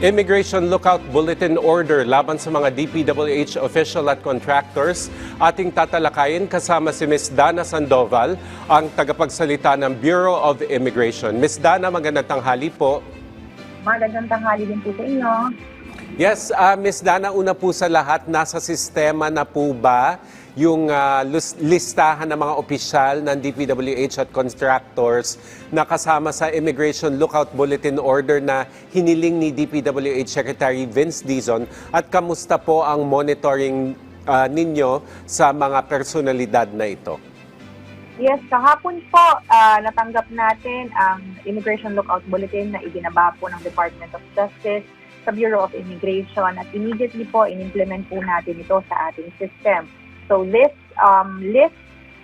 Immigration Lookout Bulletin Order laban sa mga DPWH official at contractors. Ating tatalakayin kasama si Ms. Dana Sandoval, ang tagapagsalita ng Bureau of Immigration. Ms. Dana, magandang tanghali po. Magandang tanghali din po sa inyo. Yes, Ms. Dana, una po sa lahat, nasa sistema na po ba yung listahan ng mga opisyal ng DPWH at contractors na kasama sa Immigration Lookout Bulletin Order na hiniling ni DPWH Secretary Vince Dizon, at kamusta po ang monitoring ninyo sa mga personalidad na ito? Yes, kahapon po natanggap natin ang Immigration Lookout Bulletin na ibinaba po ng Department of Justice sa Bureau of Immigration, at immediately po in-implement po natin ito sa ating system. So this list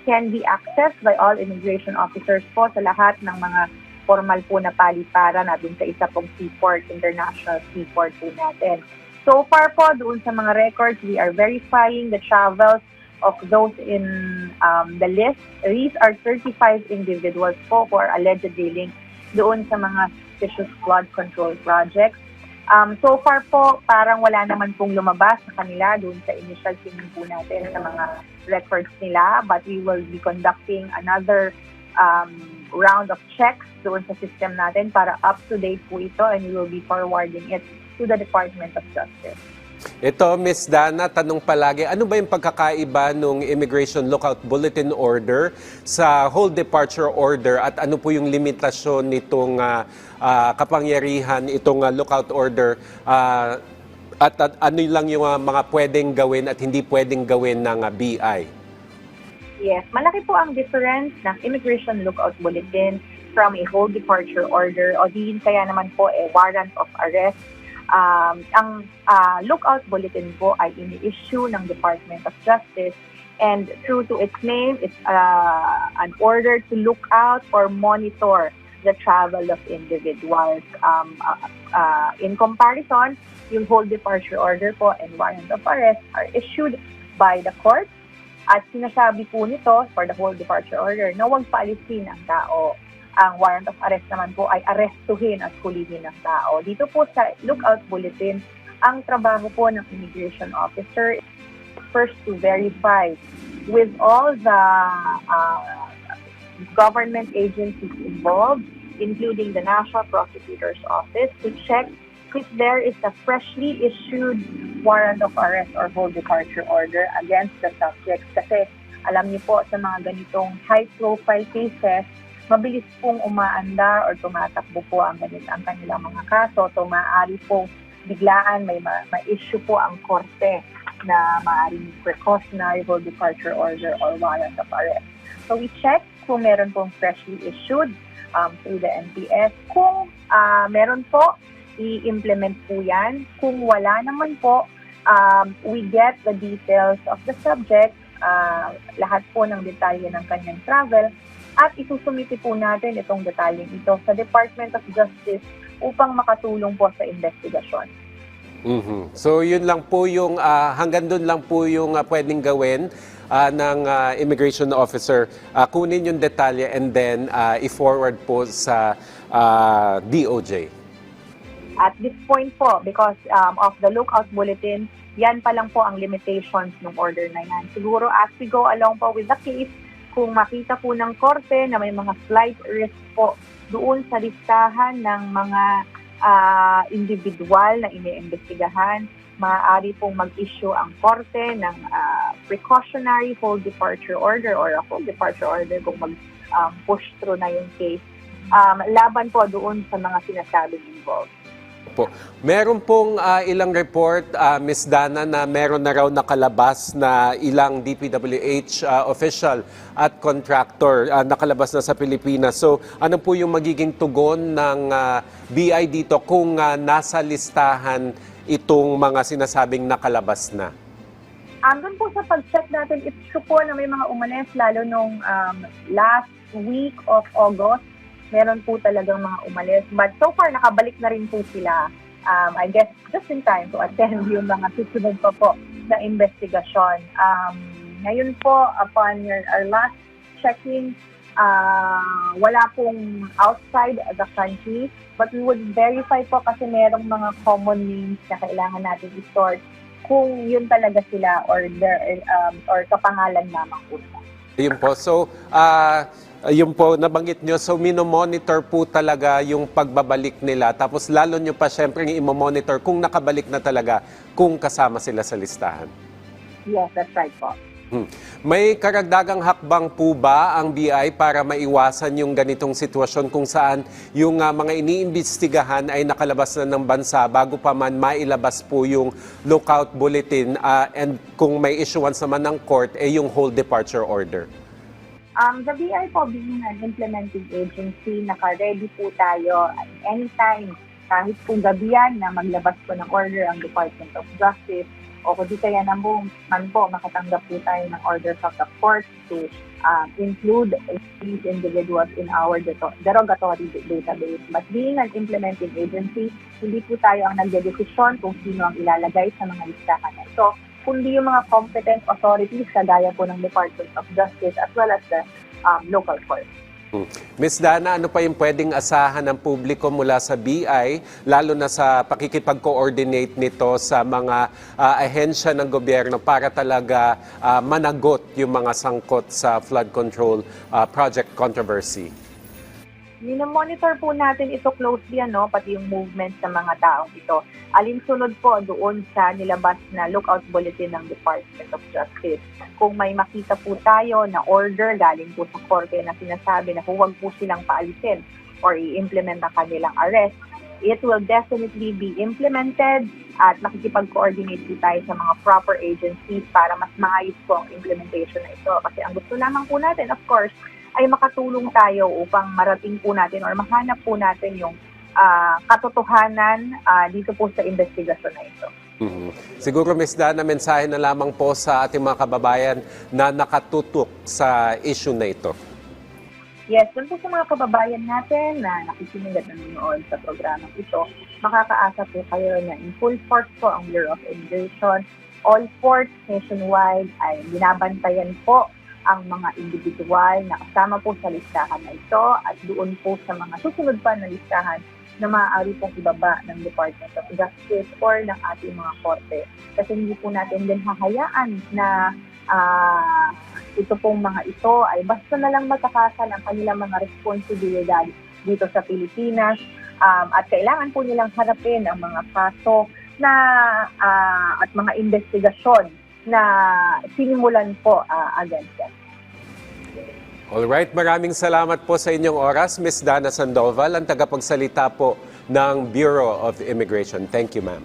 can be accessed by all immigration officers po sa lahat ng mga formal po na paliparan natin sa isa pong seaport, international seaport po natin. So far po, doon sa mga records, we are verifying the travels of those in the list. These are 35 individuals po who are allegedly linked doon sa mga suspicious flood control projects. So far po, parang wala naman pong lumabas sa kanila doon sa initial tingin po natin sa mga records nila, but we will be conducting another round of checks doon sa system natin para up-to-date po ito, and we will be forwarding it to the Department of Justice. Ito, Ms. Dana, tanong palagi, ano ba yung pagkakaiba ng Immigration Lookout Bulletin Order sa Whole Departure Order, at ano po yung limitasyon nitong kapangyarihan, itong lookout order, at ano lang yung mga pwedeng gawin at hindi pwedeng gawin ng BI? Yes, malaki po ang difference ng Immigration Lookout Bulletin from a Whole Departure Order, o din kaya naman po warrant of arrest. Ang lookout bulletin po ay ini-issue ng Department of Justice, and true to its name, it's an order to look out or monitor the travel of individuals. In comparison, yung whole departure order po and warrant of arrest are issued by the court, at sinasabi po nito for the whole departure order na huwag paalisin ang tao. Ang warrant of arrest naman po ay arestuhin at hulihin ng tao. Dito po sa lookout bulletin, ang trabaho po ng immigration officer is first to verify with all the government agencies involved, including the National Prosecutor's Office, to check if there is a freshly issued warrant of arrest or whole departure order against the subjects. Kasi alam niyo po, sa mga ganitong high-profile cases, mabilis pong umaandar or tumatakbo po ang kanilang mga kaso. So maaari po biglaan may ma-issue po ang korte na maaaring precautionary whole departure order or warrant of arrest. So we check kung meron pong freshly issued through the NPS. Kung meron po, i-implement po yan. Kung wala naman po, we get the details of the subject, lahat po ng detalye ng kanyang travel, at isusumiti po natin itong detalyeng ito sa Department of Justice upang makatulong po sa investigasyon. So yun lang po yung, hanggang doon lang po yung pwedeng gawin ng immigration officer. Kunin yung detalye and then i-forward po sa DOJ. At this point po, because of the lookout bulletin, yan pa lang po ang limitations ng order na yan. Siguro as we go along po with the case, kung makita po ng korte na may mga slight risk po doon sa listahan ng mga individual na iniimbestigahan, maaari pong mag-issue ang korte ng precautionary whole departure order or a whole departure order kung mag-push through na yung case laban po doon sa mga sinasabing involved. Meron pong ilang report, Ms. Dana, na meron na raw nakalabas na ilang DPWH official at contractor nakalabas na sa Pilipinas. So ano po yung magiging tugon ng BI dito kung nasa listahan itong mga sinasabing nakalabas na? Doon po sa pag-check natin, it's true po na may mga umalis, lalo nung last week of August, meron po talagang mga umalis. But so far, nakabalik na rin po sila. I guess just in time to attend yung mga susunod pa po na investigasyon. Ngayon po, upon our last checking, wala pong outside the country, but we would verify po kasi merong mga common names na kailangan natin i-sort kung yun talaga sila or or kapangalan lamang po nila. Yun po. So, yun po, nabanggit nyo. So, minomonitor po talaga yung pagbabalik nila. Tapos, lalo nyo pa syempre i-monitor kung nakabalik na talaga, kung kasama sila sa listahan. Yes, that's right po. May karagdagang hakbang po ba ang BI para maiwasan yung ganitong sitwasyon kung saan yung mga iniimbestigahan ay nakalabas na ng bansa bago pa man mailabas po yung lookout bulletin and kung may issuance naman ng court yung whole departure order? The BI po being an implementing agency, naka-ready po tayo at anytime, kahit kung gabi yan na maglabas po ng order ang Department of Justice, o kung di kaya naman po, makatanggap po tayo ng orders of the court to include these individuals in our derogatory database. But being an implementing agency, hindi po tayo ang nagdedesisyon kung sino ang ilalagay sa mga listahan na ito, kundi yung mga competent authorities kagaya po ng Department of Justice as well as the local courts. Ms. Dana, ano pa yung pwedeng asahan ng publiko mula sa BI, lalo na sa pakikipag-coordinate nito sa mga ahensya ng gobyerno para talaga managot yung mga sangkot sa flood control project controversy? Minomonitor po natin ito closely, pati yung movement ng mga taong ito. Alinsunod po doon sa nilabas na lookout bulletin ng Department of Justice. Kung may makita po tayo na order galing po sa korte na sinasabi na huwag po silang paalisin or i-implement ang kanilang arrest, it will definitely be implemented at makikipag-coordinate po tayo sa mga proper agencies para mas maayos po ang implementation na ito. Kasi ang gusto lamang po natin, of course, ay makatulong tayo upang marating po natin or mahanap po natin yung katotohanan dito po sa investigasyon na ito. Siguro, Ms. Dana, mensahe na lamang po sa ating mga kababayan na nakatutok sa issue na ito. Yes, dun po sa mga kababayan natin na nakikinig at nanonood sa programang ito, makakaasa po kayo na in full force po ang Bureau of Immigration. All ports nationwide ay binabantayan po ang mga individual na kasama po sa listahan na ito at doon po sa mga susunod pa na listahan na maaari pong ibaba ng Department of Justice or ng ating mga korte. Kasi hindi po natin din hahayaan na ito pong mga ito ay basta na lang magkakasal ang kanilang mga responsibilidad dito sa Pilipinas at kailangan po nilang harapin ang mga kaso na at mga investigasyon na sinimulan po against them. Alright, maraming salamat po sa inyong oras, Ms. Dana Sandoval, ang tagapagsalita po ng Bureau of Immigration. Thank you, ma'am.